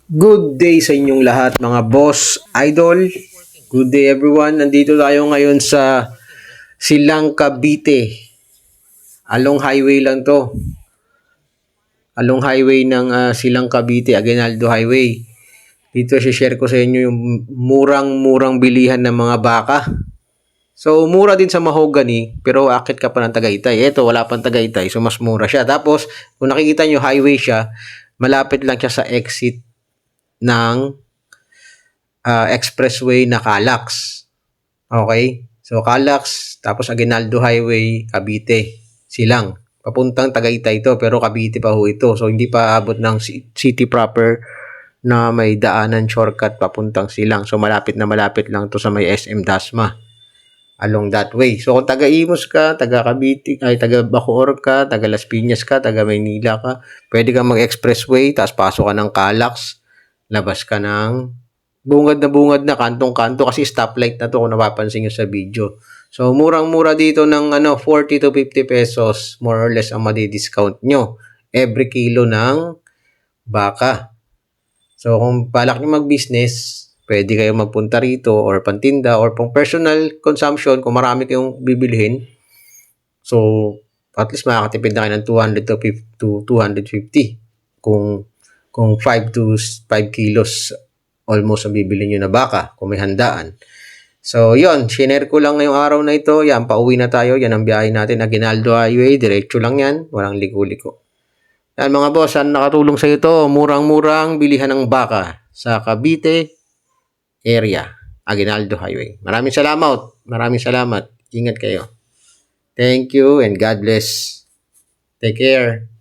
Good day sa inyong lahat mga boss, idol. Good day everyone. Nandito tayo ngayon sa Silang Cavite. Along highway lang to. Along highway ng Silang Cavite, Aguinaldo Highway. Dito share ko sa inyo yung murang-murang bilihan ng mga baka. So, mura din sa Mahogany, pero akit ka pa ng Tagaytay. Ito, wala pang Tagaytay, so mas mura siya. Tapos, kung nakikita nyo, highway siya, malapit lang siya sa exit ng expressway na Calax. Okay? So, Calax, tapos Aguinaldo Highway, Cavite, Silang. Papuntang Tagaytay ito, pero Cavite pa ho ito. So, hindi pa abot ng city proper na may daanan shortcut papuntang Silang. So, malapit lang to sa may SM Dasma. Along that way. So, kung taga-Imus ka, taga-Cavite, ay taga-Bacoor ka, taga-Las Piñas ka, taga-Maynila ka, pwede kang mag-expressway, tapos pasok ka ng Calax, labas ka ng bungad na kantong-kanto kasi stoplight na to kung napapansin nyo sa video. So, murang-mura dito ng 40 to 50 pesos more or less ang madi-discount nyo every kilo ng baka. So, kung balak nyo mag-business, pwede kayo magpunta rito or pantinda or pang personal consumption kung marami kayong bibilihin. So, at least makakatipid na kayo ng 200 to 250 kung 5 to 5 kilos almost ang bibili nyo na baka kung may handaan. So, yon, shinare ko lang ngayong araw na ito. Yan, pauwi na tayo. Yan ang biyahe natin. Aguinaldo Highway, diretso lang yan. Walang liko-liko. Yan mga boss, saan nakatulong sa ito? Murang-murang bilihan ng baka sa Cavite area, Aguinaldo Highway. Maraming salamat. Ingat kayo. Thank you and God bless. Take care.